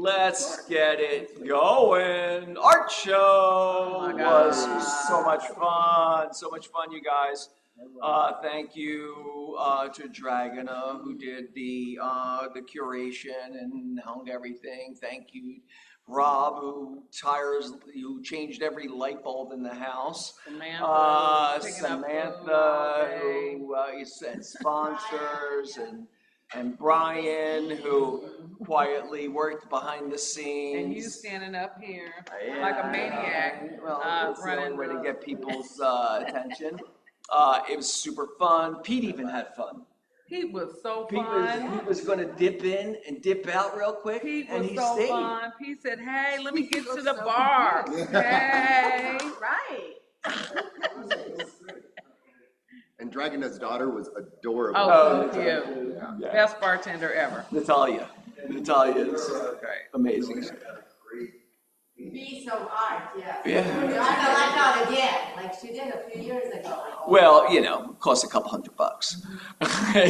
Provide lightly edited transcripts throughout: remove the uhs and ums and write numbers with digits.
Let's get it going. Art show was so much fun. So much fun, you guys. Thank you to Dragona who did the curation and hung everything. Thank you, Rob, who changed every light bulb in the house. Samantha, who sent sponsors, and Brian, who quietly worked behind the scenes. And you standing up here like a maniac. Well, it's the only way to get people's attention. It was super fun. Pete even had fun. Pete was so fun. He was going to dip in and dip out real quick. Pete and was he so stayed. Fun. Pete said, "Hey, let me get to the bar." Hey, right. And Dragona's daughter was adorable. Oh, thank you. Yeah. Best bartender ever. Natalia is amazing. Piece of art, yes. Yeah. Trying to like out again, like she did a few years ago. Well, it costs a couple $100.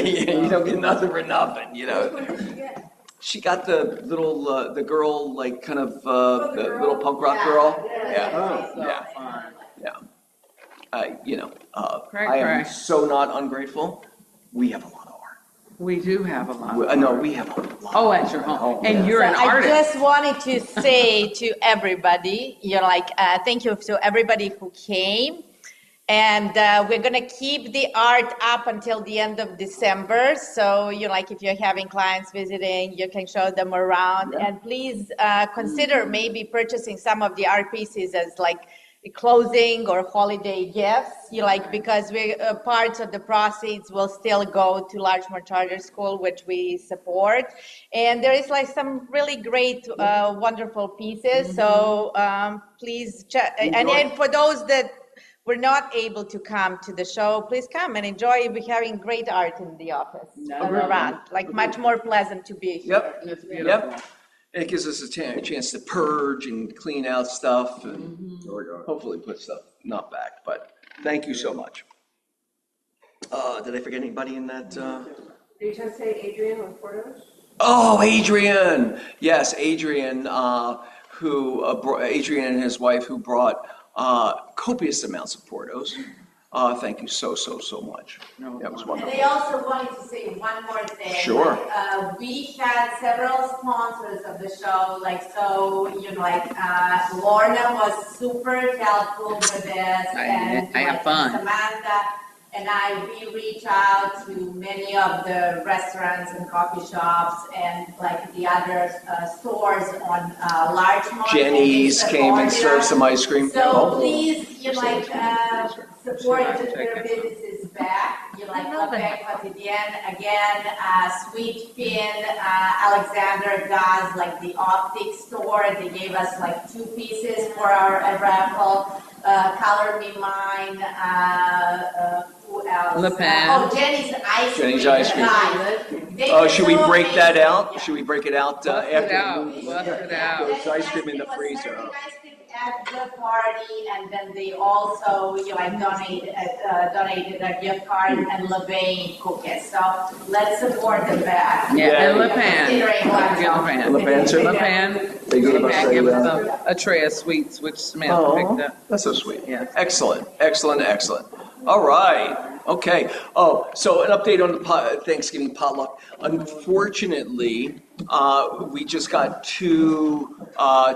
You don't get nothing for nothing, What did she get? She got the little, the girl, like kind of, the little punk rock girl. Yeah. I am so not ungrateful. We have a lot of art. We do have a lot. We have a lot. Oh, at your home. And you're an artist. I just wanted to say to everybody, thank you to everybody who came. And we're going to keep the art up until the end of December. So, if you're having clients visiting, you can show them around. Yeah. And please consider maybe purchasing some of the art pieces as closing or holiday gifts, because parts of the proceeds will still go to Larchmont Charter School, which we support. And there is some really great, wonderful pieces. So please check. And for those that were not able to come to the show, please come and enjoy. We're having great art in the office around, much more pleasant to be here. Yep. It's beautiful. Yep. It gives us a chance to purge and clean out stuff and hopefully put stuff not back. But thank you so much. Did I forget anybody in that? Did you just say Adrian with Portos? Oh, Adrian! Yes, Adrian, Adrian and his wife who brought copious amounts of Portos. Thank you so much. That was wonderful. And I also wanted to say one more thing. Sure. We had several sponsors of the show, Lorna was super helpful with this. I have fun. Samantha and we reach out to many of the restaurants and coffee shops and the other stores on Larchmont. Jenny's came and served some ice cream. So please, support their businesses back. Quebec Quotidien, again, Sweet Fin, Alexander does the optics store. They gave us 2 pieces for our raffle. Color Me Mine, who else? Le Pen. Jenny's Ice Cream. Jenny's Ice Cream. Should we break that out? Should we break it out after? Bust it out. There's ice cream in the freezer. At the party, and then they also donated a gift card and Levain cookies. So let's support them back. Yeah, and Le Pen. Le Pen. They came back and gave us a tray of sweets, which Samantha picked up. That's so sweet. Yeah. Excellent. All right. Okay. Oh, so an update on the Thanksgiving potluck. Unfortunately, we just got too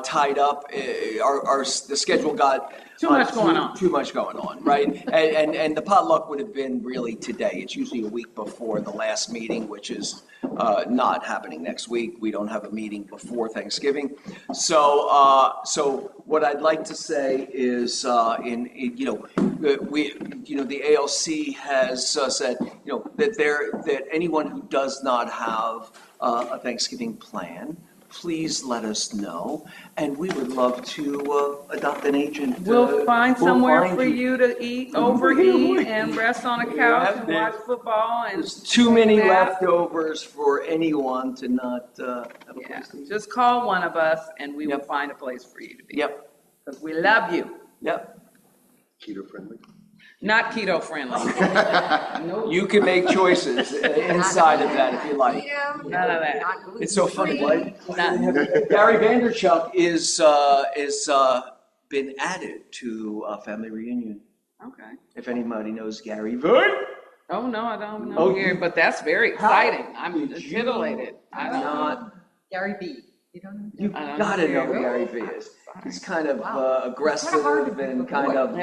tied up. The schedule got too much going on. Too much going on, right? and the potluck would have been really today. It's usually a week before the last meeting, which is not happening next week. We don't have a meeting before Thanksgiving. So what I'd like to say is, the ALC has said, that anyone who does not have a Thanksgiving plan, please let us know, and we would love to adopt an agent. We'll find somewhere for you to overeat, and rest on a couch and watch football. And there's too many leftovers for anyone to not have a place to eat. Just call one of us, and we will find a place for you to be. Yep. Because we love you. Yep. Keto friendly. Not keto friendly. Nope. You can make choices inside of that if you like. None of that. It's so funny, right? None. Gary Vanderchuck is been added to Family Reunion. Okay. If anybody knows Gary Van. Oh, no, I don't know Oh, here, but that's very exciting. I'm titillated. I don't know. Not, Gary B. You don't know? you I don't gotta know know who Gary. Gary V is. He's kind of Wow. aggressive and kind of,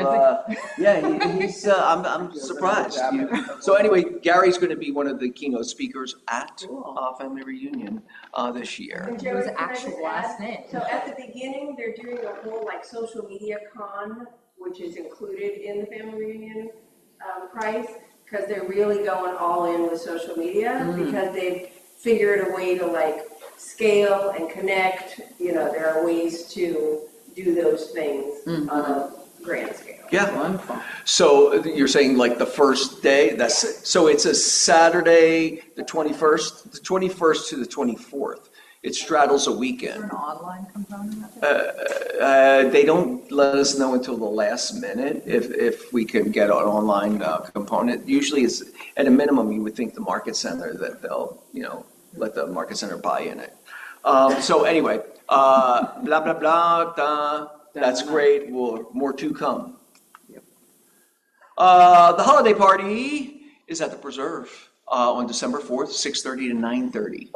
Is he's, I'm surprised. So anyway, Gary's gonna be one of the keynote speakers at Family Reunion this year. What was Joey, the can I actual just last add? name? So at the beginning, they're doing a whole like social media con, which is included in the family reunion price, because they're really going all in with social media, because they've figured a way to like scale and connect. You know, there are ways to do those things on a grand scale. Yeah. Wonderful. So you're saying like the first day, so it's a Saturday, the 21st to the 24th. It straddles a Is weekend. there an online component of it? They don't let us know until the last minute if we can get an online component. Usually it's, at a minimum, you would think the market center that they'll, let the market center buy in it. So anyway, blah, blah, blah, that's great. More to come. The holiday party is at the Preserve on December 4th, 6:30 to 9:30.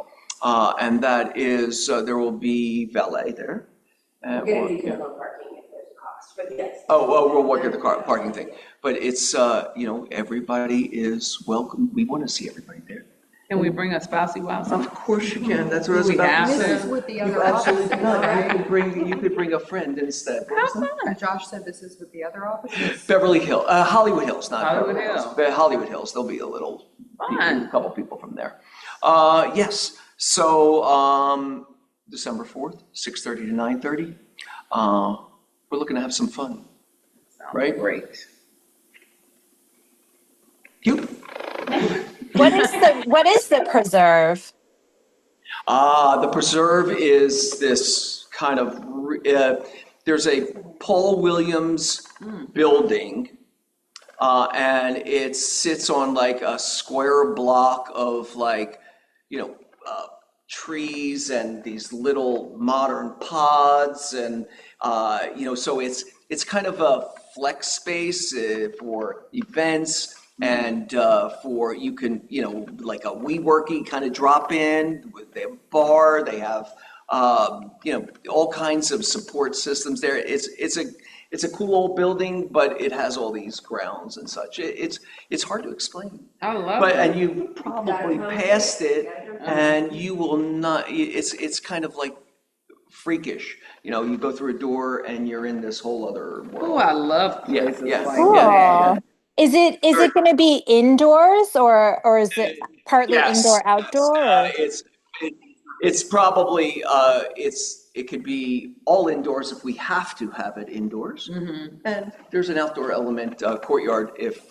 And that is, there will be valet there. We're gonna need to know parking if there's a cost, but yes. We'll work at the parking thing. But it's, everybody is welcome. We want to see everybody there. Can we bring a spousey wousey? Of course you can. That's what I was We about have to to. This say. is with the You other absolutely offices, no, right? you could bring a friend instead. What was that? And Josh said this is with the other offices? Beverly Hills, Hollywood Hills, not Hollywood Beverly Hills. Hills. But Hollywood Hills, there'll be a little, Fun. a couple people from there. Yes, so, December 4th, 6:30 to 9:30. We're looking to have some fun, right? Great. You? What is the preserve? The Preserve is this kind of, there's a Paul Williams building, and it sits on like a square block of like, trees and these little modern pods, and so it's kind of a flex space for events. And for you can, like a WeWorky kind of drop in. They have a bar. They have, all kinds of support systems there. It's a cool old building, but it has all these grounds and such. It's hard to explain. I love But it. and you probably passed it, and you will not. It's kind of like freakish. You go through a door and you're in this whole other world. Oh, I love Yeah, places yeah. like Cool. that. Is it going to be indoors or is it partly Yes, indoor outdoor? Or? It's probably it could be all indoors if we have to have it indoors, and there's an outdoor element, courtyard if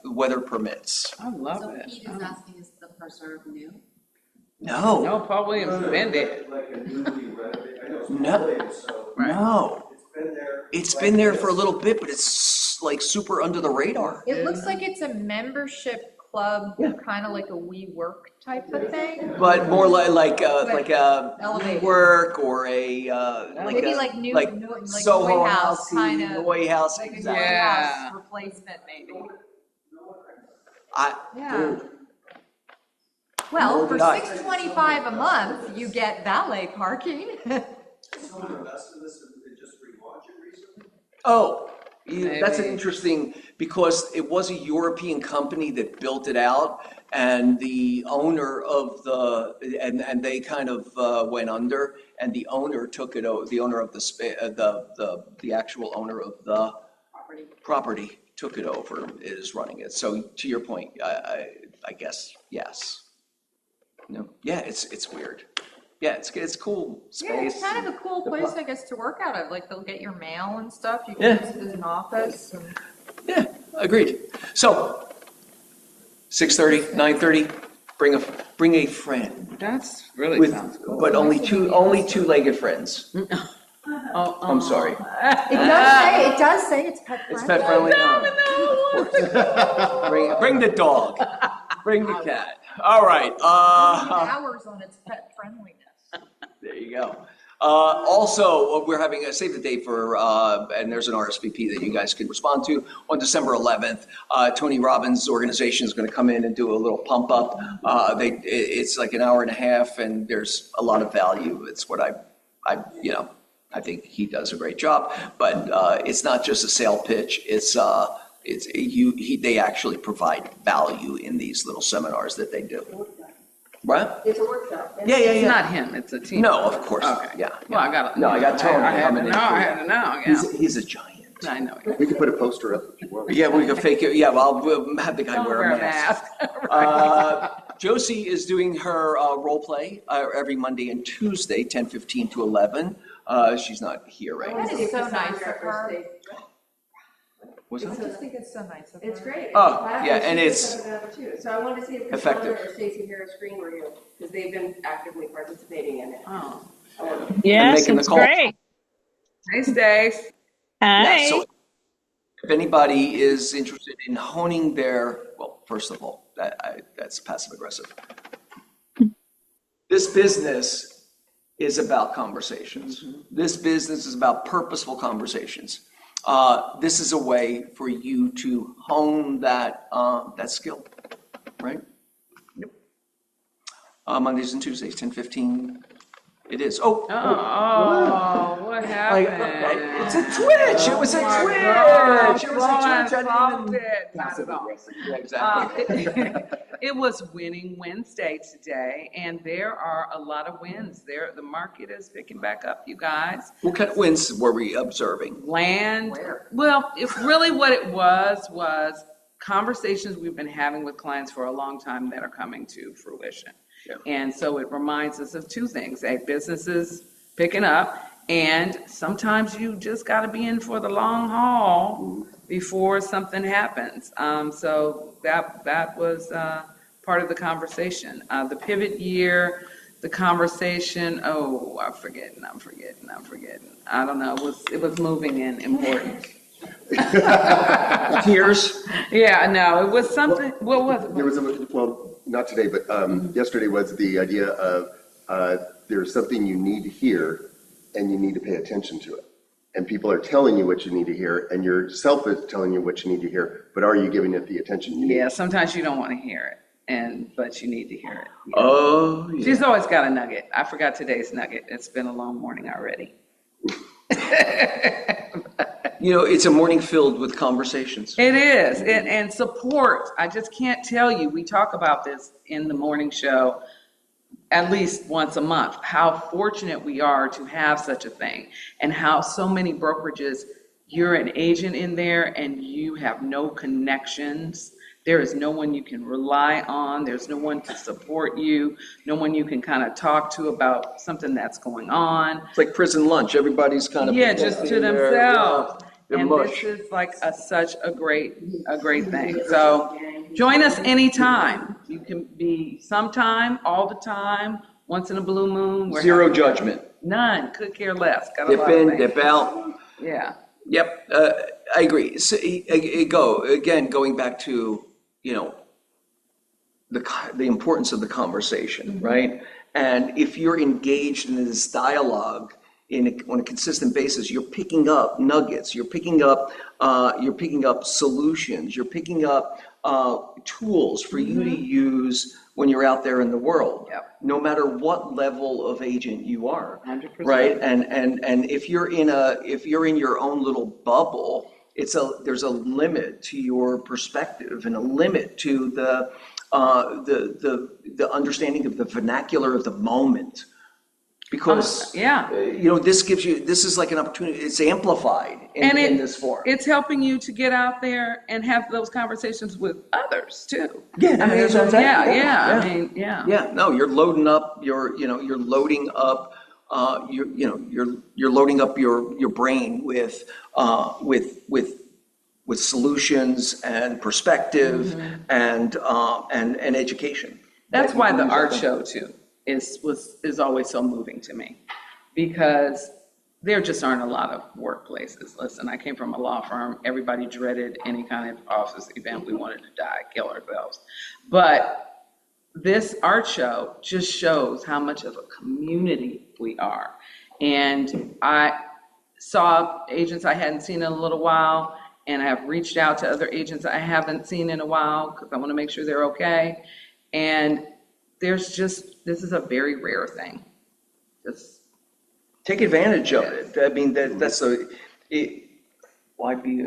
weather permits. I love So it. Pete is asking, is the preserve new? No, Paul Williams been there. no. It's been there for a little bit, but it's like super under the radar. It looks like it's a membership club, kind of like a WeWork type of thing. But more like a Elevated. WeWork or a Maybe like new, like like Soho Noy House, Housey, kind of. Noy House, Like a exactly. Noy Yeah. House replacement, maybe. Dude, Well, Nor for did I. $6.25 a month, you get valet parking. Oh, that's an Maybe. interesting, because it was a European company that built it out, and the owner of and they kind of went under, and the owner took it over. The owner of the actual owner of the property took it over, is running it. So to your point, I guess yes. No, yeah, it's weird. Yeah, it's cool space. Yeah, it's kind of a cool place, I guess, to work out of. Like, they'll get your mail and stuff. You Yeah. can use it as an office. And Yeah, agreed. So 6:30, 9:30, bring a friend That's really with, sounds cool. but only two-legged friends. I'm sorry. It does say it's pet friendly. It's pet friendly? Bring the dog. Bring the cat. All right. Hours on its pet friendliness. There you go. Also, we're having a save the date for, and there's an RSVP that you guys can respond to on December 11th. Tony Robbins' organization is going to come in and do a little pump up. It's like an hour and a half, and there's a lot of value. It's what I think he does a great job. But it's not just a sale pitch. They actually provide value in these little seminars that they do. What? It's a workshop. Yeah. It's not him, it's a team. No, of course. Okay. Yeah. Well, I got Tony I had to coming in. know, I had to know, yeah. He's a giant. I know. We can put a poster up if you want. Yeah, we can fake it. Yeah, well, we'll have the guy Don't wear a mask. Josie is doing her role play every Monday and Tuesday, 10:15 to 11. She's not here right now. That is so nice of her. What's I that? just think it's so nice of her. It's great. Oh, Class, yeah, and she it's does it too. So I wanted to see if effective. Cassandra or Stacy Harris Green were here, because they've been actively participating in it. Oh. Yes, making the it's call. great. Hey, Stace. Hi. Yeah, so if anybody is interested in honing first of all, that's passive aggressive. This business is about conversations. This business is about purposeful conversations. This is a way for you to hone that skill, right? Yep. Mondays and Tuesdays, 10:15. It is. Oh, what happened? It's a Twitch. It was a Oh, Twitch. my It was a God. Twitch. Solved it. Not at all. Yeah, exactly. It was Winning Wednesday today, and there are a lot of wins. The market is picking back up, you guys. What kind of wins were we observing? Land. Where? Well, really what it was conversations we've been having with clients for a long time that are coming to fruition. Yeah. And so it reminds us of two things: business is picking up, and sometimes you just got to be in for the long haul before something happens. So that was part of the conversation. The pivot year, the conversation. Oh, I'm forgetting. I don't know. It was moving in importance. Tears. Yeah, no, it was something. What was it? There was not today, but yesterday was the idea of there's something you need to hear and you need to pay attention to it. And people are telling you what you need to hear, and yourself is telling you what you need to hear, but are you giving it the attention you need? Yeah, sometimes you don't want to hear it, but you need to hear it. Yeah. Oh, yeah. She's always got a nugget. I forgot today's nugget. It's been a long morning already. It's a morning filled with conversations. It is, and support. I just can't tell you. We talk about this in the morning show at least once a month, how fortunate we are to have such a thing, and how so many brokerages, you're an agent in there and you have no connections. There is no one you can rely on. There's no one to support you, no one you can kind of talk to about something that's going on. It's like prison lunch. Everybody's kind of Just to themselves. And this is like such a great thing. So join us anytime. You can be sometime, all the time, once in a blue moon. Zero judgment. None. Could care less. Got a Dip lot of in, things. dip out. Yeah. Yep. I agree. So, going back to, the importance of the conversation, right? And if you're engaged in this dialogue on a consistent basis, you're picking up nuggets, you're picking up solutions, you're picking up tools for you to use when you're out there in the world. Yep. No matter what level of agent you are, 100%. right? And if you're in your own little bubble, there's a limit to your perspective and a limit to the understanding of the vernacular of the moment. Because this is like an opportunity. It's amplified in this form. It's helping you to get out there and have those conversations with others too. Yeah, I mean, yeah. No, you're loading up. You're loading up. You're loading up your brain with solutions and perspective and education. That's why the art show too is always so moving to me, because there just aren't a lot of workplaces. Listen, I came from a law firm. Everybody dreaded any kind of office event. We wanted to die, kill ourselves. But this art show just shows how much of a community we are. And I saw agents I hadn't seen in a little while, and I have reached out to other agents I haven't seen in a while because I want to make sure they're okay. And this is a very rare thing. Just Take advantage of it. I mean, why be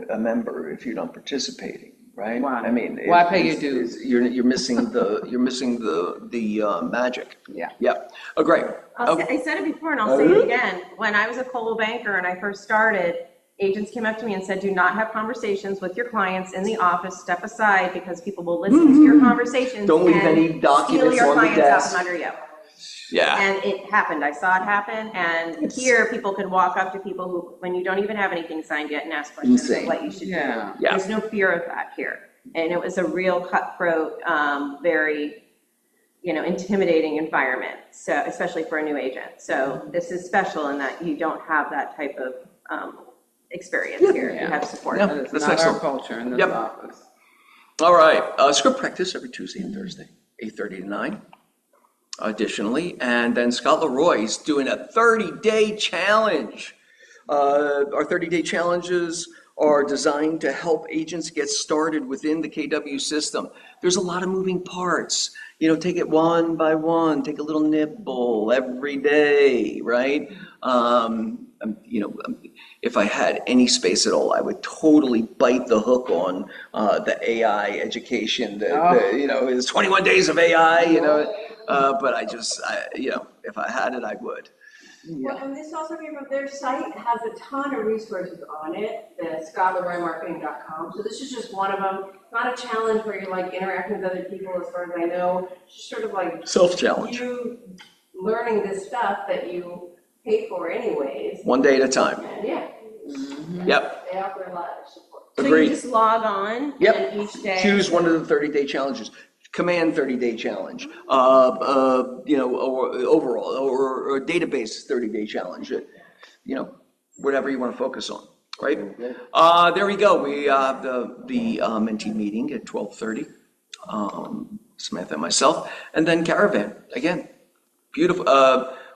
a member if you're not participating, right? Why? I mean, Why pay your dues? You're missing the magic. Yeah. Yeah. Oh, great. I said it before and I'll say it again. When I was a Coldwell banker and I first started, agents came up to me and said, do not have conversations with your clients in the office, step aside because people will listen to your conversations. Don't leave and any documents steal your on the clients out desk. from under you. Yeah. And it happened. I saw it happen. And here, people could walk up to people who, when you don't even have anything signed yet, and ask questions Insane. of what you should Yeah. do. Yeah. There's no fear of that here. And it was a real cutthroat, very, intimidating environment. So, especially for a new agent. So this is special in that you don't have that type of experience here. You have support. Yeah. That is That's not our excellent. culture in this Yep. office. All right. Script practice every Tuesday and Thursday, 8:30 to 9. Additionally, and then Scott Leroy's doing a 30-day challenge. Our 30-day challenges are designed to help agents get started within the KW system. There's a lot of moving parts. Take it one by one, take a little nibble every day, right? If I had any space at all, I would totally bite the hook on the AI education. It's 21 days of AI, but if I had it, I would. Well, and this also came from their site, has a ton of resources on it, the scottleroymarketing.com. So this is just one of them. Not a challenge where you're like interacting with other people as far as I know, just sort of like Self-challenge. you learning this stuff that you pay for anyways. One day at a time. And yeah, Yep. they offer a lot of support. So you Agreed. just log on Yep. and each day. Choose one of the 30-day challenges. Command 30-day challenge, or overall, or database 30-day challenge, whatever you want to focus on, right? There we go. We have the mentee meeting at 12:30, Samantha and myself, and then Caravan, again, beautiful.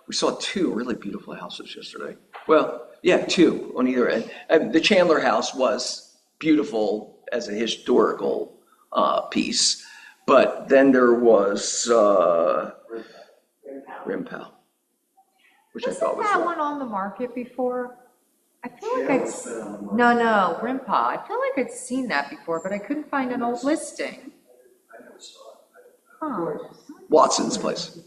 We saw two really beautiful houses yesterday. Well, yeah, two on either end. The Chandler house was beautiful as a historical piece. But then there was Rimpal, which I thought Wasn't was that one on the market before? I feel like no, Rimpa. I feel like I'd seen that before, but I couldn't find an old listing. Huh. Watson's place.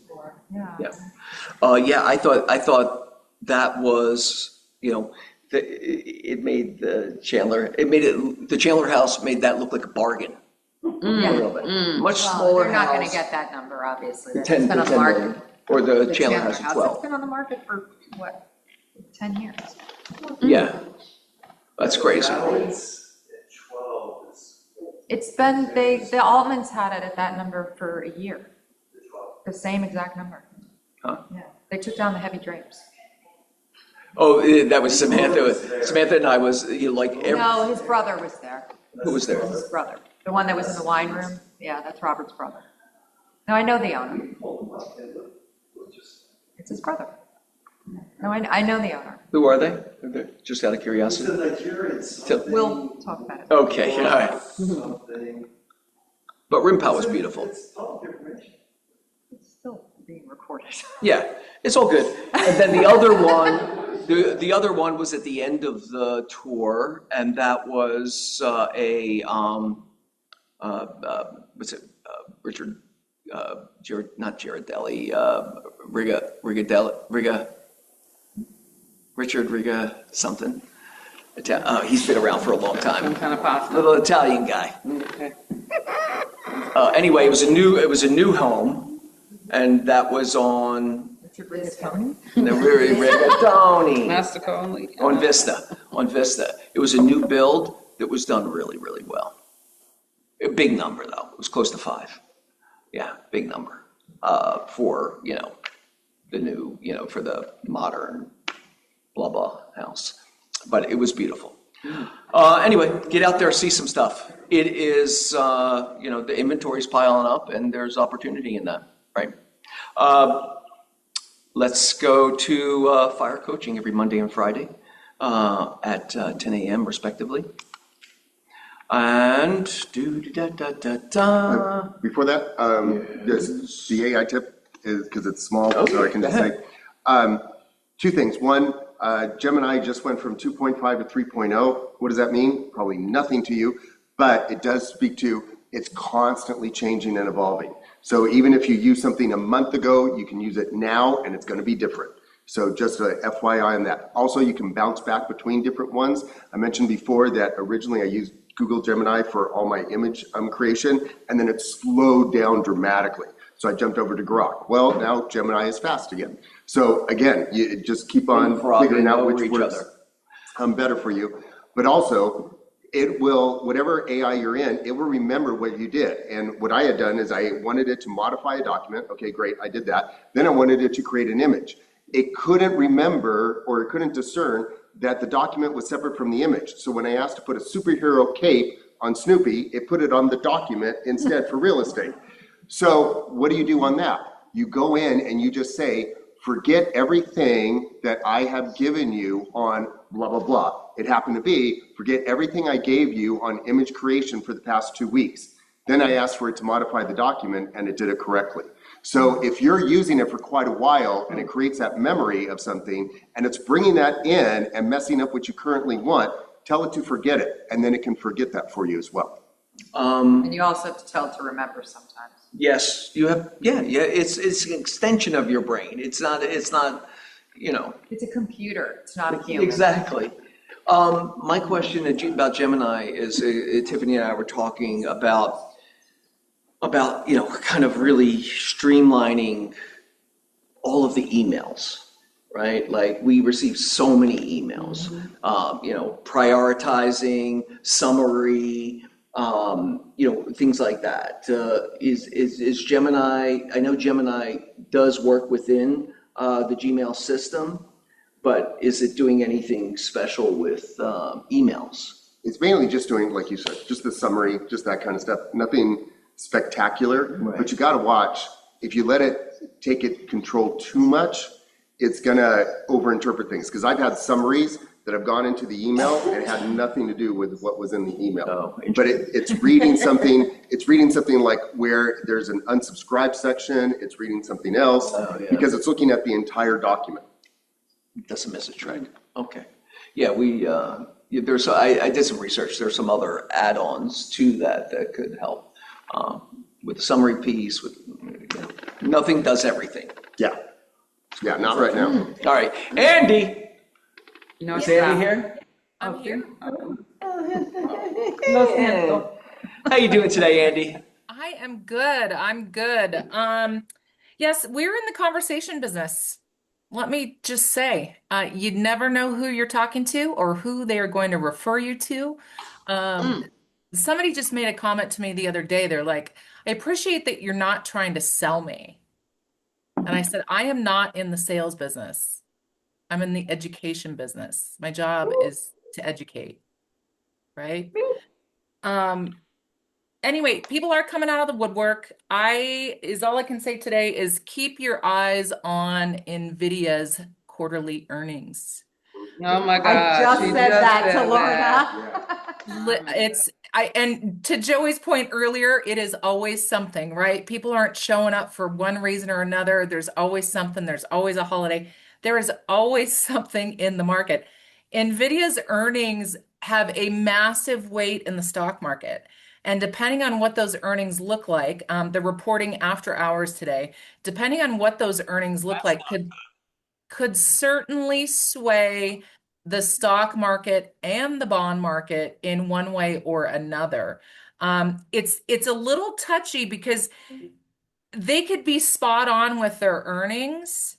Yeah. Yeah. I thought that was, it made the Chandler house made that look like a bargain. A little bit. Much Well, smaller they're not going house. to get that number, obviously. It's 10 been on the 10 market. million. Or the Chandler house at It's 12. been on the market for what, 10 years? Yeah. That's crazy. It's been the Altmans had it at that number for a year. The same exact number. Huh. Yeah. They took down the heavy drapes. Oh, that was Samantha. Samantha and I was No, his brother was there. who was there? His brother. The one that was in the wine room. Yeah, that's Robert's brother. No, I know the owner. It's his brother. No, I know the owner. Who are they? Just out of curiosity. We'll talk about it. Okay, all right. But Rimpau was beautiful. It's still being recorded. Yeah, it's all good. And then the other one, the other one was at the end of the tour, and that was what's it? Richard, Jared, not Girardelli, Richard Riga something. He's been around for a long Some time. kind of pasta. Little Italian guy. Okay. Anyway, it was a new home, and that was on Richard Rigatoni? the Rigatoni Masticoli. on Vista. It was a new build that was done really, really well. A big number though. It was close to 5. Yeah, big number for the new for the modern blah, blah house. But it was beautiful. Anyway, get out there, see some stuff. It is, the inventory's piling up and there's opportunity in that, right? Let's go to fire coaching every Monday and Friday at 10 a.m. respectively. And Before that, just the AI tip is because it's small, so I can go just say two things. One, Gemini just went from 2.5 to 3.0. What does that mean? Probably nothing to you, but it does speak to it's constantly changing and evolving. So even if you use something a month ago, you can use it now and it's going to be different. So just a FYI on that. Also, you can bounce back between different ones. I mentioned before that originally I used Google Gemini for all my image creation, and then it slowed down dramatically. So I jumped over to Grok. Well, now Gemini is fast again. So again, you just keep on figuring out which works better for you. But also, it will, whatever AI you're in, it will remember what you did. And what I had done is I wanted it to modify a document. Okay, great, I did that. Then I wanted it to create an image. It couldn't remember or it couldn't discern that the document was separate from the image. So when I asked to put a superhero cape on Snoopy, it put it on the document instead for real estate. So what do you do on that? You go in and you just say, forget everything that I have given you on blah, blah, blah. It happened to be, forget everything I gave you on image creation for the past 2 weeks. Then I asked for it to modify the document and it did it correctly. So if you're using it for quite a while and it creates that memory of something and it's bringing that in and messing up what you currently want, tell it to forget it and then it can forget that for you as well. And you also have to tell it to remember sometimes. Yes, you have. Yeah. It's an extension of your brain. It's not. It's a computer. It's not a human. Exactly. My question about Gemini is Tiffany and I were talking about kind of really streamlining all of the emails, right? Like we receive so many emails, prioritizing, summary, things like that. Is Gemini, I know Gemini does work within the Gmail system, but is it doing anything special with emails? It's mainly just doing, like you said, just the summary, just that kind of stuff. Nothing spectacular, Right. But you got to watch. If you let it take it control too much, it's going to overinterpret things. Because I've had summaries that have gone into the email and it had nothing to do with what was in the email. Oh, but it's reading something. It's reading something like where there's an unsubscribe section. It's reading something else because it's looking at the entire document. Doesn't miss a trick. Okay. Yeah, I did some research. There's some other add-ons to that could help with the summary piece. Nothing does everything. Yeah, not right now. All right, Andy. Is Andy here? I'm here. How you doing today, Andy? I am good. I'm good. Yes, we're in the conversation business. Let me just say, you never know who you're talking to or who they are going to refer you to. Somebody just made a comment to me the other day. They're like, I appreciate that you're not trying to sell me. And I said, I am not in the sales business. I'm in the education business. My job is to educate, right? Anyway, people are coming out of the woodwork. All I can say today is keep your eyes on NVIDIA's quarterly earnings. Oh my I God. just she said that to said Lorna. And to Joey's point earlier, it is always something, right? People aren't showing up for one reason or another. There's always something. There's always a holiday. There is always something in the market. NVIDIA's earnings have a massive weight in the stock market. And depending on what those earnings look like, they're reporting after hours today, depending on what those earnings look like, could certainly sway the stock market and the bond market in one way or another. It's a little touchy because they could be spot on with their earnings,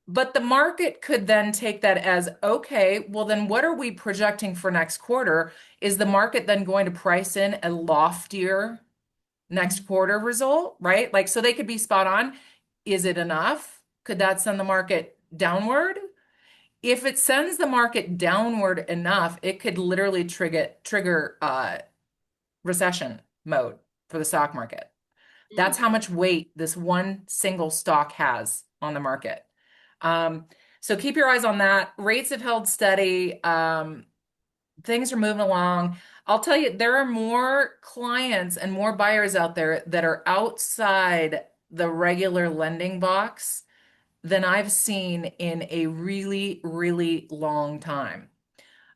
but the market could then take that as, okay, well then what are we projecting for next quarter? Is the market then going to price in a loftier next quarter result, right? Like, so they could be spot on. Is it enough? Could that send the market downward? if it sends the market downward enough, it could literally trigger recession mode for the stock market. That's how much weight this one single stock has on the market. So keep your eyes on that. Rates have held steady. Things are moving along. I'll tell you, there are more clients and more buyers out there that are outside the regular lending box than I've seen in a really, really long time.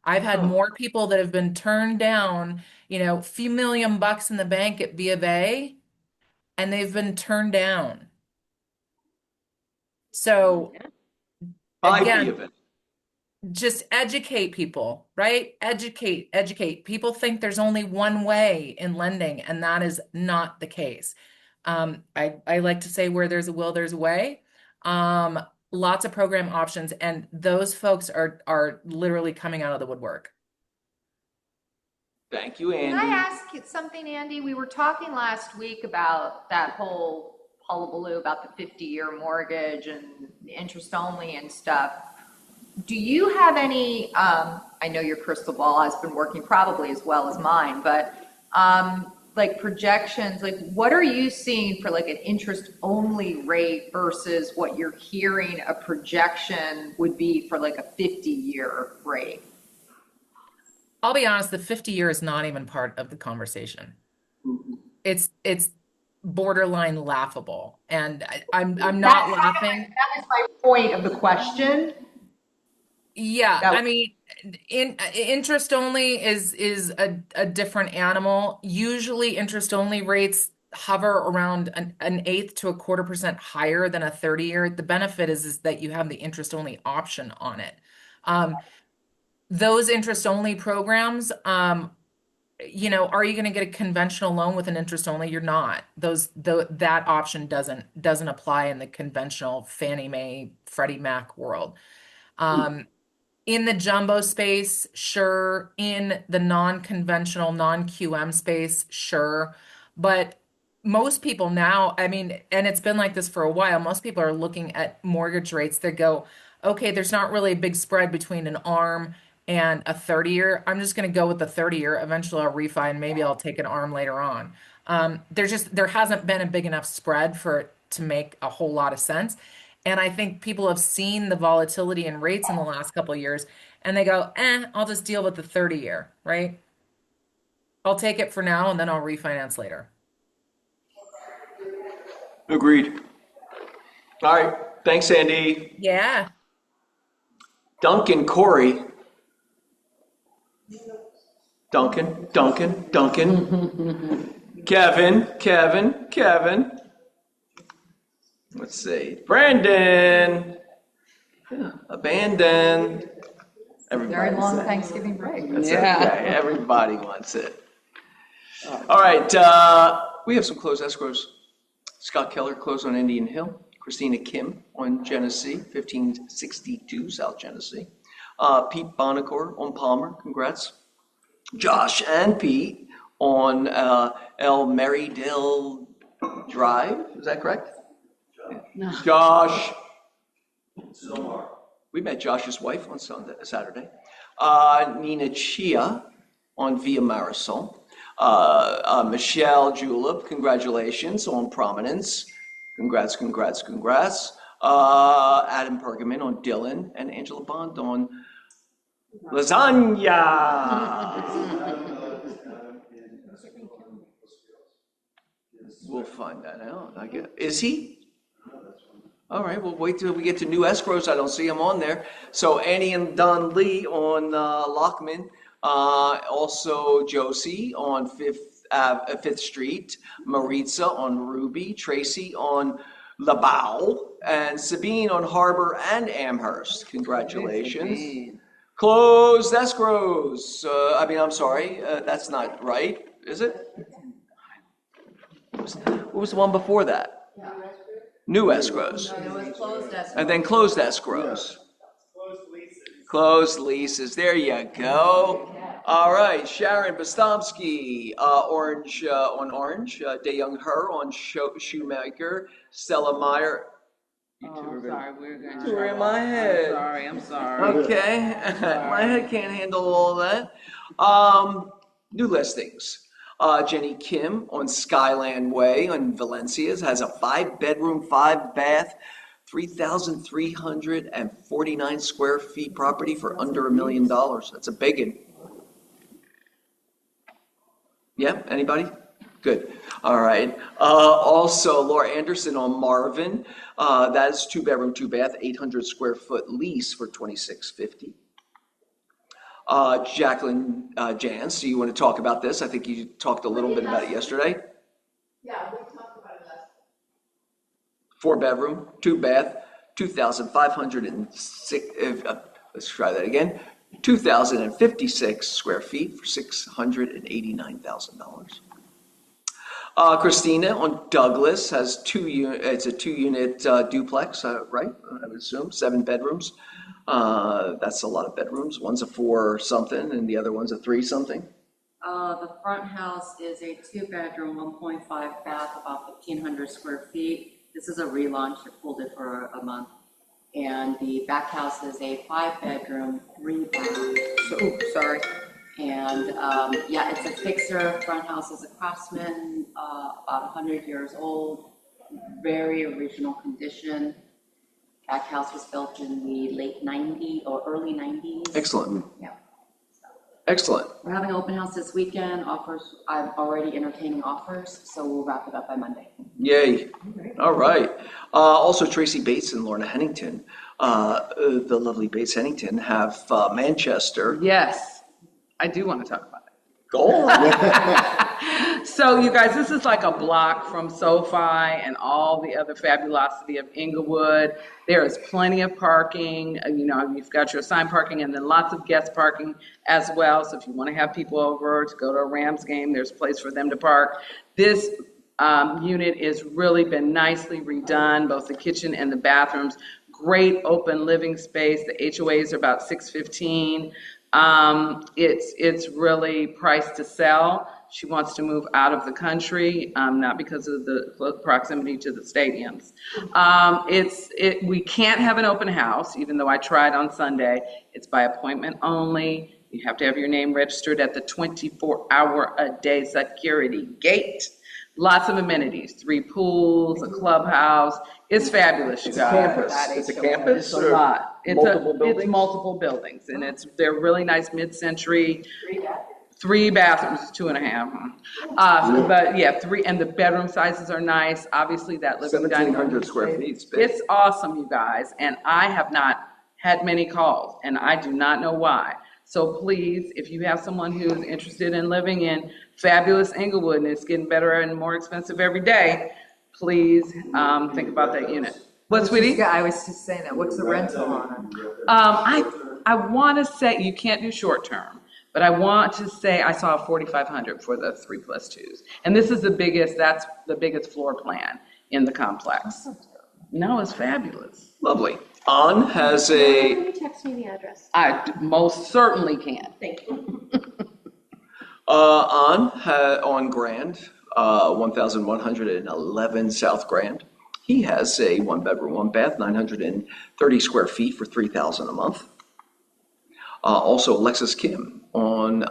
I've had more people that have been turned down, a few $1 million in the bank at B of A, and they've been turned down. So By B again, of A. just educate people, right? Educate. People think there's only one way in lending, and that is not the case. I like to say where there's a will, there's a way. Lots of program options, and those folks are literally coming out of the woodwork. Thank you, Can I Andy. ask you something, Andy? We were talking last week about that whole hullabaloo about the 50-year mortgage and interest only and stuff. Do you have any, I know your crystal ball has been working probably as well as mine, but like projections, like what are you seeing for like an interest only rate versus what you're hearing a projection would be for like a 50-year rate? I'll be honest, the 50-year is not even part of the conversation. It's borderline laughable, and I'm not laughing. That is my point of the question. Yeah, I mean, interest only is a different animal. Usually, interest only rates hover around an eighth to 1/4% higher than a 30-year. The benefit is that you have the interest only option on it. Those interest only programs, are you going to get a conventional loan with an interest only? You're not. That option doesn't apply in the conventional Fannie Mae, Freddie Mac world. In the jumbo space, sure. In the non-conventional, non-QM space, sure. But most people now, I mean, and it's been like this for a while, most people are looking at mortgage rates that go, okay, there's not really a big spread between an ARM and a 30-year. I'm just going to go with the 30-year. Eventually I'll refi and maybe I'll take an ARM later on. There hasn't been a big enough spread for it to make a whole lot of sense. And I think people have seen the volatility in rates in the last couple of years and they go, I'll just deal with the 30-year, right? I'll take it for now and then I'll refinance later. Agreed. All right. Thanks, Andy. Yeah. Duncan, Corey. Duncan. Kevin. Let's see. Brandon. Abandoned. Everybody Very long said. Thanksgiving break. That's Yeah. okay. Everybody wants it. All right. We have some closed escrows. Scott Keller closed on Indian Hill. Christina Kim on Genesee, 1562 South Genesee. Pete Bonacore on Palmer. Congrats. Josh and Pete on El Marydale Drive. Is that correct? No. Josh. We met Josh's wife on Saturday. Nina Chia on Via Marisol. Michelle Julep, congratulations on Prominence. Congrats. Adam Pergamon on Dylan, and Angela Bond on Lasagna. We'll find that out, I guess. Is he? All right, we'll wait till we get to new escrows. I don't see him on there. So Annie and Don Lee on Lockman. Also Josie on Fifth Street. Maritza on Ruby. Tracy on Labau. And Sabine on Harbor and Amherst. Congratulations. Closed escrows. I'm sorry. That's not right, is it? What was the one before that? New escrows. It was closed escrow. And then closed escrows. Closed leases. There you go. All right. Sharon Bostomsky, Orange on Orange. DeYoung Her on Shoemaker. Stella Meyer. Oh, I'm sorry, we're going You were in my head. I'm sorry. sorry. Okay, my head can't handle all that. New listings. Jenny Kim on Skyland Way on Valencia's has a 5-bedroom, 5-bath, 3,349 square feet property for under $1 million. That's a big one. Yeah, anybody? Good. All right. Also, Laura Anderson on Marvin. That is 2-bedroom, 2-bath, 800 square foot lease for $2,650. Jacqueline Jans, do you want to talk about this? I think you talked a little bit about it yesterday. Yeah, we talked about it last. 4-bedroom, 2-bath, 2,506. Let's try that again. 2,056 square feet for $689,000. Christina on Douglas has it's a 2-unit duplex, right? I would assume 7 bedrooms. That's a lot of bedrooms. One's a 4 something and the other one's a 3 something. The front house is a 2-bedroom, 1.5 bath, about 1,500 square feet. This is a relaunch. I pulled it for a month. And the back house is a 5-bedroom, 3-bath. Sorry. And yeah, it's a fixer. Front house is a Craftsman, about 100 years old, very original condition. Back house was built in the late 90s or early 90s. Excellent. Yeah. Excellent. We're having an open house this weekend. Offers, I'm already entertaining offers, so we'll wrap it up by Monday. Yay. All right. Also, Tracy Bates and Lorna Hennington, the lovely Bates Hennington, have Manchester. Yes, I do want to talk about it. Go on. So you guys, this is like a block from SoFi and all the other fabulosity of Inglewood. There is plenty of parking. You've got your assigned parking and then lots of guest parking as well. So if you want to have people over to go to a Rams game, there's a place for them to park. This unit has really been nicely redone, both the kitchen and the bathrooms. Great open living space. The HOAs are about $615. It's really priced to sell. She wants to move out of the country, not because of the proximity to the stadiums. We can't have an open house, even though I tried on Sunday. It's by appointment only. You have to have your name registered at the 24-hour-a-day security gate. Lots of amenities, 3 pools, a clubhouse. It's fabulous, you guys. It's a campus. It's a lot. Multiple buildings? It's multiple buildings, and they're really nice mid-century. 3 bathrooms, 2.5. But yeah, 3, and the bedroom sizes are nice. Obviously, that living dining room. 1,700 square feet. It's awesome, you guys, and I have not had many calls, and I do not know why. So please, if you have someone who's interested in living in fabulous Inglewood, and it's getting better and more expensive every day, please think about that unit. What, sweetie? I was just saying that. What's the rental on it? I want to say, you can't do short term, but I want to say I saw a 4,500 for the 3+2s. And this is that's the biggest floor plan in the complex. No, it's fabulous. Lovely. On has Can a, you text me the address? I most certainly can. Thank you. on Grand, 1,111 South Grand. He has a 1-bedroom, 1-bath, 930 square feet for $3,000 a month. Also, Alexis Kim on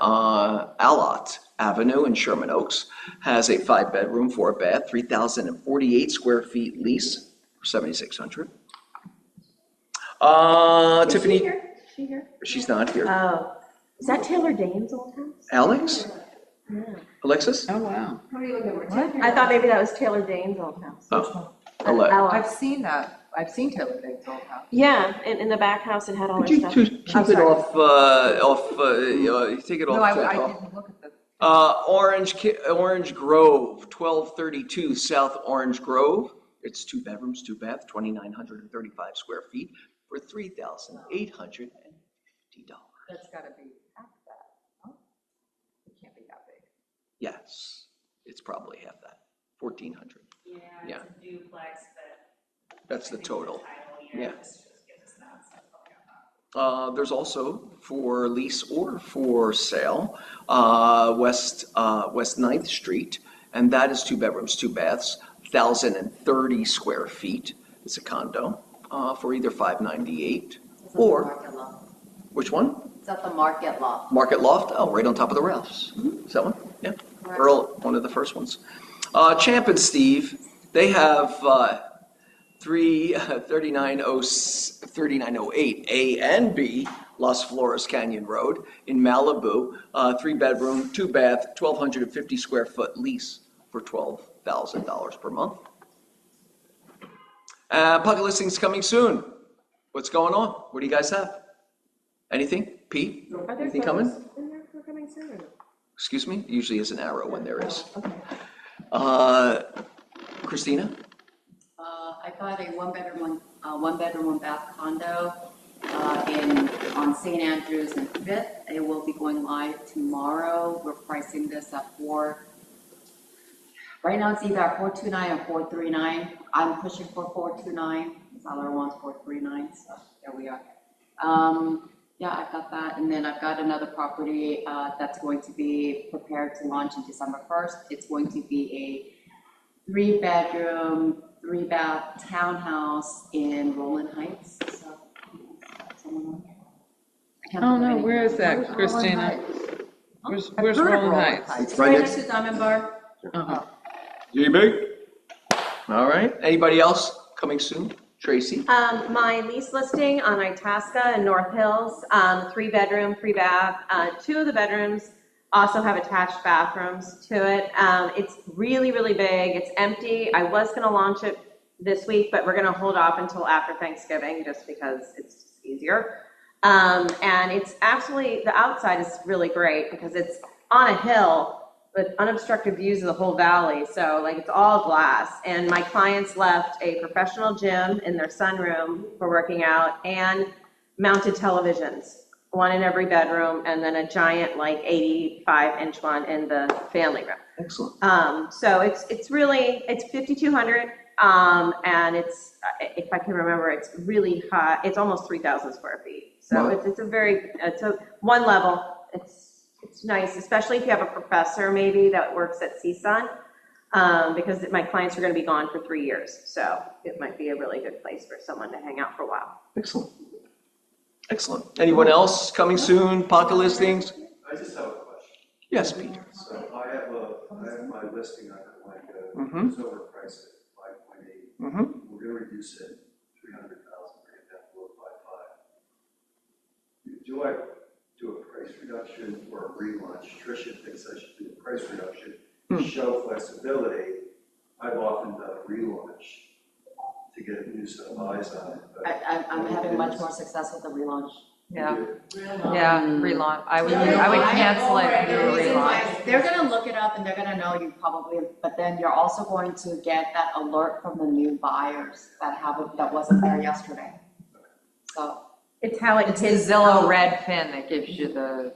Allott Avenue in Sherman Oaks has a 5-bedroom, 4-bath, 3,048 square feet lease for $7,600. Tiffany, Is she here? she's not here. Oh, is that Taylor Dane's old house? Alex? Yeah. Alexis? Oh, wow. I thought maybe that was Taylor Dane's old house. Oh, I've seen that. I've seen Taylor Dane's old house. Yeah, in the back house it had all Could her you stuff. keep it off, take it off? No, I off. didn't look at the. Orange Grove, 1232 South Orange Grove. It's 2 bedrooms, 2 bath, 2,935 square feet for $3,850. That's gotta be half that. Huh? It can't be that big. Yes, it's probably half that, 1,400. Yeah, Yeah. it's a duplex, but. That's the total. Yeah. This just gives us that. There's also for lease or for sale, West 9th Street, and that is 2 bedrooms, 2 baths, 1,030 square feet. It's a condo for either $598 or Which one? It's at the Market Loft. Market Loft? Oh, right on top of the Ralphs. Is that one? Yeah. Correct. Earl, one of the first ones. Champ and Steve, they have 3908 A and B, Las Flores Canyon Road in Malibu, 3-bedroom, 2-bath, 1,250 square foot lease for $12,000 per month. Pocket listings coming soon. What's going on? What do you guys have? Anything? Pete? Anything coming? They're coming soon. Excuse me? Usually is an arrow when there is. Christina? I got a one-bedroom, one-bath condo on St. Andrews and 5th. It will be going live tomorrow. We're pricing this at right now it's either at 429 or 439. I'm pushing for 429. The seller wants 439, so there we are. Yeah, I've got that, and then I've got another property that's going to be prepared to launch in December 1st. It's going to be a 3-bedroom, 3-bath townhouse in Roland Heights. So, Oh, no, where is that, Christina? Where's Roland Heights? It's right next to Diamond Bar. Uh-huh. GB? All right. Anybody else coming soon? Tracy? My lease listing on Itasca in North Hills, 3-bedroom, 3-bath. 2 of the bedrooms also have attached bathrooms to it. It's really, really big. It's empty. I was going to launch it this week, but we're going to hold off until after Thanksgiving just because it's easier. And it's actually, the outside is really great because it's on a hill with unobstructed views of the whole valley. So like it's all glass. And my clients left a professional gym in their sunroom for working out and mounted televisions, one in every bedroom, and then a giant like 85-inch one in the family room. Excellent. So it's really, it's 5,200. And it's, if I can remember, it's really high. It's almost 3,000 square feet. So Wow. it's a one level. It's nice, especially if you have a professor maybe that works at CSUN, because my clients are going to be gone for 3 years. So it might be a really good place for someone to hang out for a while. Excellent. Excellent. Anyone else coming soon? Pocket listings? I just have a question. Yes, Peter. So I have my listing on it, like, Mhm. it's overpriced at 5.8. Mm-hmm. We're gonna reduce it 300,000, bring it down below 5.5. Do I do a price reduction or a relaunch? Tricia thinks I should do a price reduction to show flexibility. I've often done a relaunch to get a new set of eyes on it. but I'm having much more success with the relaunch. Yeah, relaunch. I would cancel it and do a relaunch. They're gonna look it up and they're gonna know you probably, but then you're also going to get that alert from the new buyers that wasn't there yesterday. So. It's how it It's the hits Zillow Redfin that gives you the,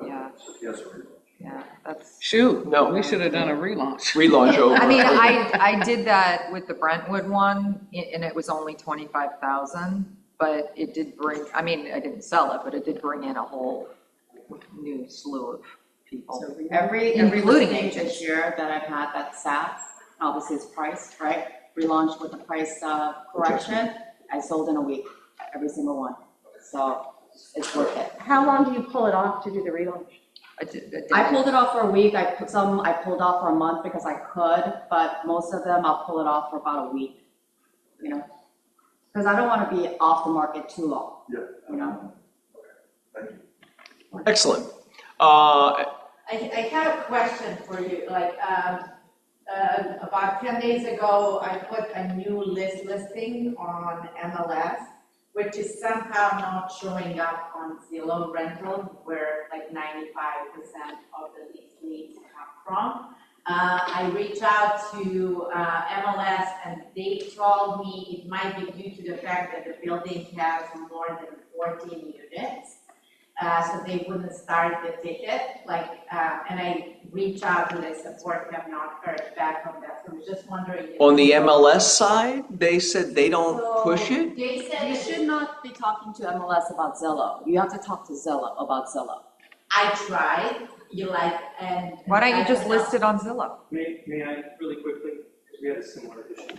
yeah, So yes, a relaunch. yeah, that's. Shoot, No. we should have done a relaunch. Relaunch over. I mean, I did that with the Brentwood one, and it was only 25,000, but it did bring, I mean, I didn't sell it, but it did bring in a whole new slew of people. So every Including listing agents. this year that I've had that sat, obviously it's priced, right? Relaunched with the price correction, I sold in a week, every single one. So it's worth it. How long do you pull it off to do the relaunch? I pulled it off for a week. I pulled off for a month because I could, but most of them I'll pull it off for about a week, you know? Because I don't want to be off the market too long, Yeah. you know? Thank you. Excellent. I have a question for you, like, about 10 days ago, I put a new listing on MLS, which is somehow not showing up on Zillow rental, where like 95% of the leads come from. I reached out to MLS and they told me it might be due to the fact that the building has more than 14 units. So they wouldn't start the ticket, and I reached out to the support, have not heard back from that, so I was just wondering. On the MLS side, they said they don't push it? They said. You should not be talking to MLS about Zillow. You have to talk to Zillow about Zillow. I tried, and. Why don't you just list it on Zillow? May I really quickly, because we had a similar issue.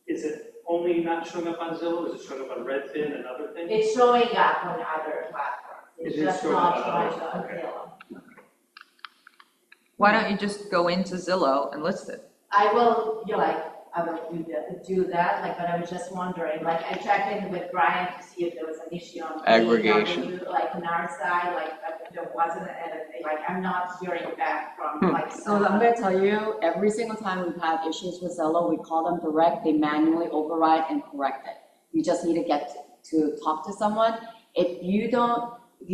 Is it only not showing up on Zillow? Is it showing up on Redfin and other things? It's showing up on other platforms. It's It is just showing not up on showing others, on okay. Zillow. Why don't you just go into Zillow and list it? I will, I will do that, but I was just wondering, I checked in with Brian to see if there was an issue on. Aggregation. On our side, but there wasn't, and I'm not hearing back from, So I'm gonna tell you, every single time we've had issues with Zillow, we call them direct, they manually override and correct it. You just need to get to talk to someone. If you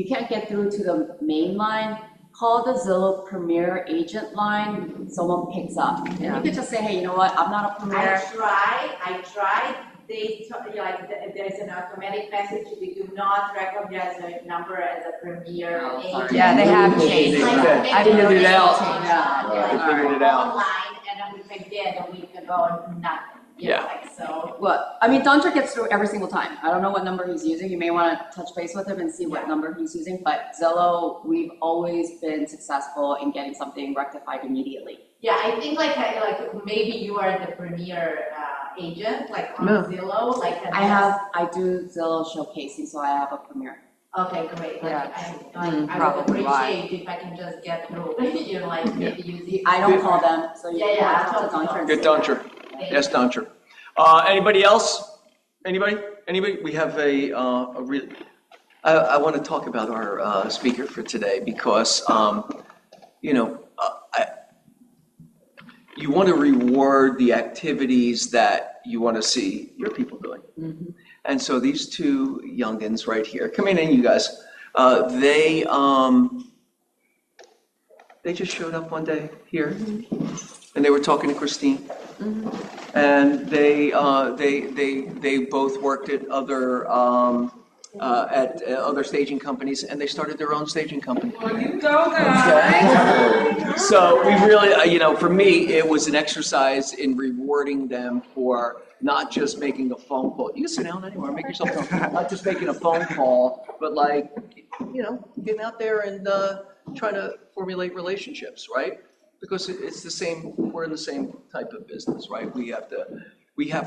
can't get through to the main line, call the Zillow Premier agent line, someone picks up. And you could just say, hey, you know what, I'm not a Premier. I tried, there's an automatic message, we do not recognize the number as a Premier agent. Yeah, they have changed. I figured it out. I figured it out. Online, and if I did a week ago, nothing. So. Well, Doncher gets through every single time. I don't know what number he's using. You may want to touch base with him and see what number he's using. But Zillow, we've always been successful in getting something rectified immediately. Yeah, I think maybe you are the Premier agent, on Zillow, I do Zillow showcasing, so I have a Premier. Okay, great. I would probably appreciate if I can just get through, maybe using. I don't call them, so you Yeah, can talk to Doncher. Good Doncher. Yes, Doncher. Anybody else? Anybody? We have I want to talk about our speaker for today because, you want to reward the activities that you want to see your people doing. Mm-hmm. And so these two youngins right here, come in, you guys, they just showed up one day here, and they were talking to Christine, and they both worked at other staging companies, and they started their own staging company. Well, you go, guys. So we really, for me, it was an exercise in rewarding them for not just making a phone call. You can sit down anywhere, make yourself comfortable. Not just making a phone call, but getting out there and trying to formulate relationships, right? Because it's the same. We're in the same type of business, right? We have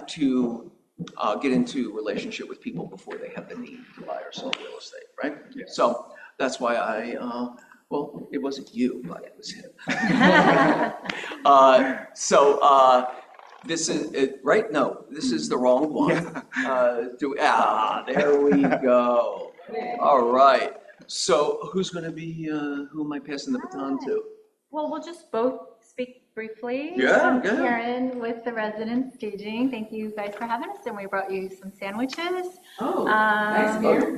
to get into relationship with people before they have the need to buy or sell real estate, right? Yeah. So that's why it wasn't you, but it was him. This is it, right? No, this is the wrong one. Yeah. There we go. All right. So who's going to be, who am I passing the baton to? Well, we'll just both speak briefly. Yeah, I'm yeah. Karen with the Resident Staging. Thank you guys for having us, and we brought you some sandwiches. Oh, nice beer.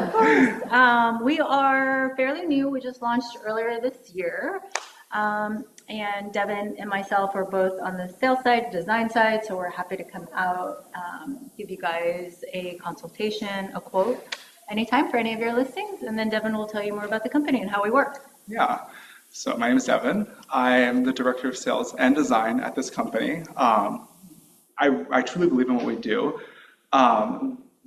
Of course. We are fairly new. We just launched earlier this year. And Devin and myself are both on the sales side, design side, so we're happy to come out, give you guys a consultation, a quote, anytime for any of your listings, and then Devin will tell you more about the company and how we work. Yeah, so my name is Devin. I am the Director of Sales and Design at this company. I truly believe in what we do.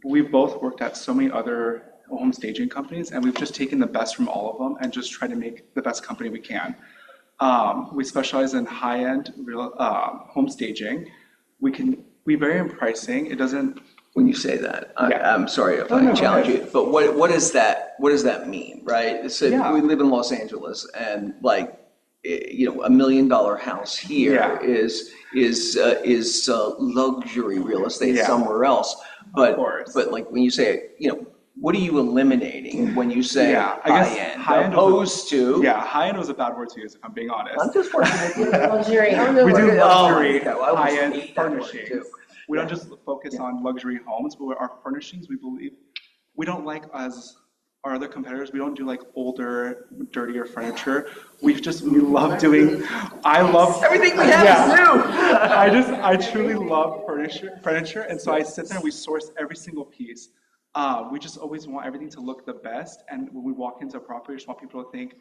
We've both worked at so many other home staging companies, and we've just taken the best from all of them and just tried to make the best company we can. We specialize in high-end real home staging. We vary in pricing. It doesn't. When you say that, I'm sorry if I challenge you, but what does that mean, right? So we live in Los Angeles, and $1 million house here is luxury real estate somewhere else. But when you say, what are you eliminating when you say high-end? Opposed to... Yeah, high-end was a bad word to use, if I'm being honest. I'm just working with you. Luxury. We do luxury, high-end furnishings. We don't just focus on luxury homes, but our furnishings, we believe, we don't as our other competitors, we don't do older, dirtier furniture. We love doing, everything we have is new. I truly love furniture, and so I sit there and we source every single piece. We just always want everything to look the best, and when we walk into a property, we just want people to think,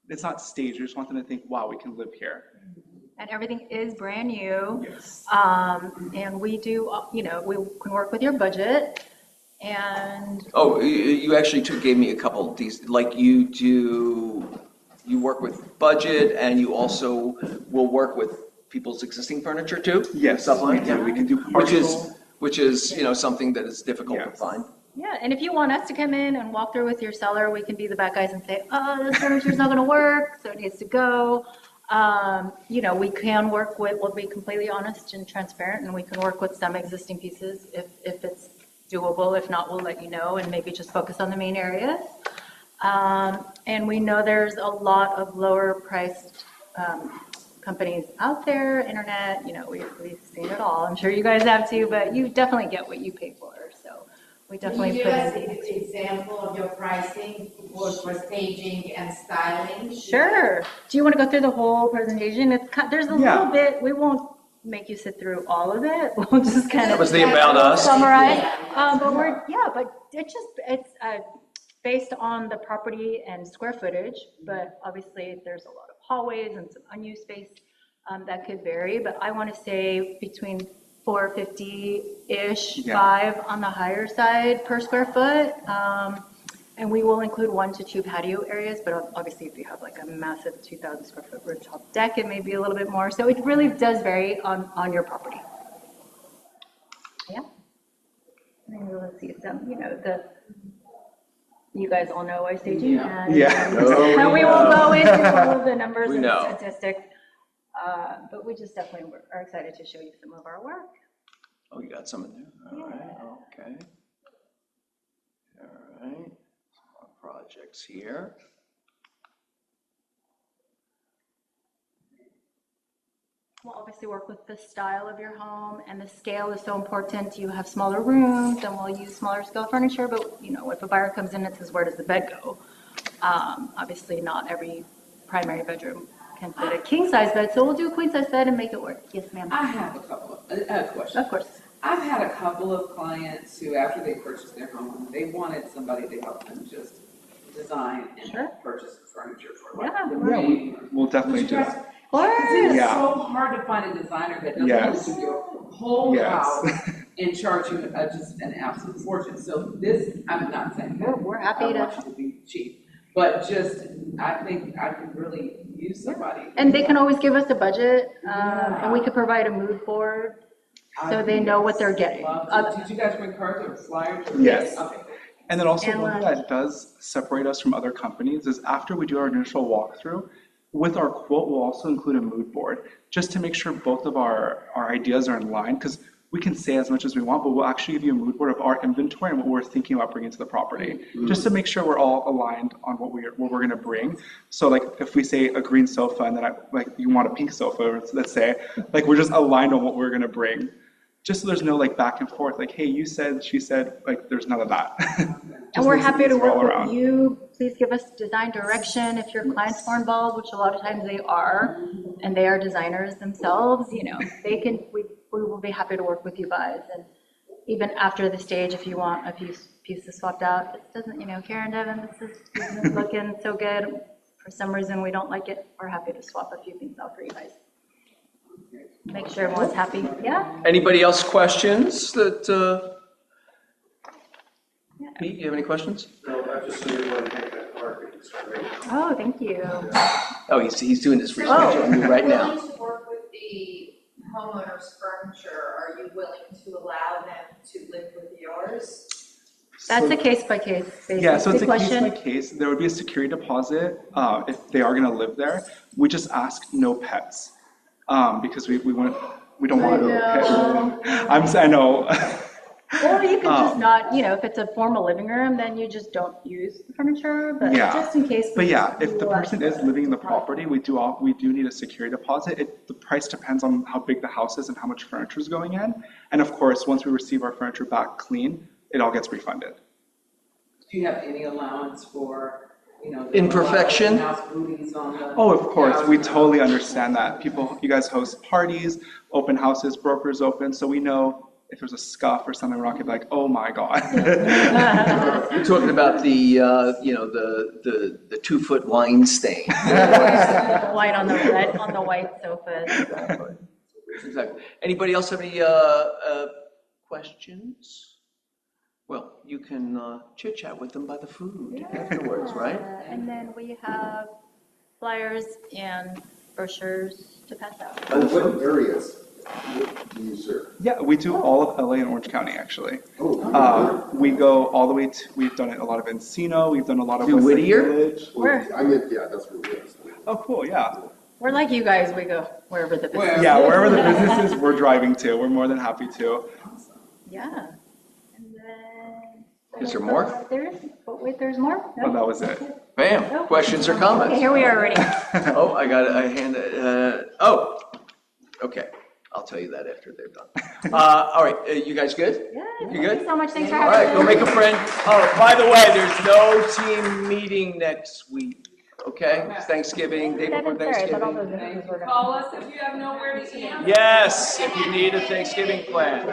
it's not staged, we just want them to think, wow, we can live here. And everything is brand new. Yes. And we do, we can work with your budget. And oh, you actually gave me a couple of these. You work with budget, and you also will work with people's existing furniture too? Yes, Stuff like we do. We can do Which is, partial. which is, you know, something that is difficult to Yes. find. Yeah, and if you want us to come in and walk through with your seller, we can be the bad guys and say, oh, this furniture's not gonna work, so it needs to go. You know, we can work with, we'll be completely honest and transparent, and we can work with some existing pieces if it's doable. If not, we'll let you know and maybe just focus on the main areas. And we know there's a lot of lower priced companies out there, internet, you know, we've seen it all. I'm sure you guys have too, but you definitely get what you pay for. So we Can definitely you put give us in. an example of your pricing both for staging and styling? Sure. Do you want to go through the whole presentation? There's a little bit, we won't make you sit through all of it. We'll just kind of. That was the about us. Summarize. But it's based on the property and square footage, but obviously there's a lot of hallways and some unused space that could vary, but I want to say between 450-ish, 5 on the higher side per square foot. And we will include 1 to 2 patio areas, but obviously if you have like a massive 2,000 square foot rooftop deck, it may be a little bit more. So it really does vary on your property. Yeah. And then let's see some, you know, you guys all know why staging has. And we won't go into all of the numbers and statistics, but we just definitely are excited to show you some of our work. Oh, you got some in there? All right, okay. All right, some more projects here. We'll obviously work with the style of your home, and the scale is so important. You have smaller rooms, and we'll use smaller scale furniture, but you know, if a buyer comes in and says, where does the bed go? Obviously not every primary bedroom can fit a king size bed, so we'll do a queen size bed and make it work. Yes, ma'am. I have a couple of questions. Of course. I've had a couple of clients who, after they purchased their home, they wanted somebody to help them just design and purchase the furniture for like We'll definitely do that. It's so hard to find a designer that doesn't want to give you a whole house and charge you just an absolute fortune. So this, I'm not saying that. We're happy I want you to be cheap, but just, I think I could really use somebody. And they can always give us a budget, and we could provide a mood board so they know what they're getting. Did you guys bring cards or flyers? Yes. Okay. And then also one thing that does separate us from other companies is after we do our initial walkthrough, with our quote, we'll also include a mood board just to make sure both of our ideas are in line, because we can say as much as we want, but we'll actually give you a mood board of our inventory and what we're thinking about bringing to the property, just to make sure we're all aligned on what we're going to bring. So like if we say a green sofa and then you want a pink sofa, let's say, like we're just aligned on what we're going to bring. Just so there's no like back and forth, like, hey, you said, she said, like there's none of that. And we're happy to work with you. Please give us design direction if your clients are involved, which a lot of times they are, and they are designers themselves, you know, we will be happy to work with you guys. And even after the stage, if you want a few pieces swapped out, this doesn't, you know, Karen, Devin, this is looking so good. For some reason, we don't like it. We're happy to swap a few things out for you guys. Make sure everyone's happy. Yeah. Anybody else questions that, Pete, you have any questions? No, I just really want to thank that market. It's great. Oh, thank you. Oh, he's doing this research on you right now. If you're willing to work with the homeowner's furniture, are you willing to allow them to live with yours? That's a case by case basis. Yeah, so it's a question. case by case. There would be a security deposit if they are going to live there. We just ask no pets because we don't want pets. I know. Or you could just not, you know, if it's a formal living room, then you just don't use the furniture, but just in case. But yeah, if the person is living in the property, we do need a security deposit. The price depends on how big the house is and how much furniture is going in. And of course, once we receive our furniture back clean, it all gets refunded. Do you have any allowance for, you know, imperfection? Oh, of course, we totally understand that. You guys host parties, open houses, brokers open, so we know if there's a scuff or something wrong, you'd be like, oh my God. You're talking about the 2-foot wine stain. White on the white sofa. Exactly. Anybody else have any questions? Well, you can chit chat with them by the food afterwards, right? And then we have flyers and brochures to pass out. And what areas do you serve? Yeah, we do all of LA and Orange County, actually. Oh, We go all the way to, we've done it a lot of Encino, we've done a lot of To West Lake Whittier? Village. Where? I meant, yeah, that's where it is. Oh, cool, yeah. We're like you guys, we go wherever the business is. Yeah, wherever the business is, we're driving to. We're more than happy to. Yeah. And then. Is there more? Wait, there's more? Oh, that was it. Bam, questions or comments? Okay, here we are already. Oh, I got a hand, oh, okay, I'll tell you that after they're done. All right, you guys good? Yeah. You Thank good? you so much. Thanks for All having right, me. go make a friend. Oh, by the way, there's no team meeting next week, okay? It's Thanksgiving, day before Thanksgiving. Call us if you have nowhere to eat. Yes, if you need a Thanksgiving plan.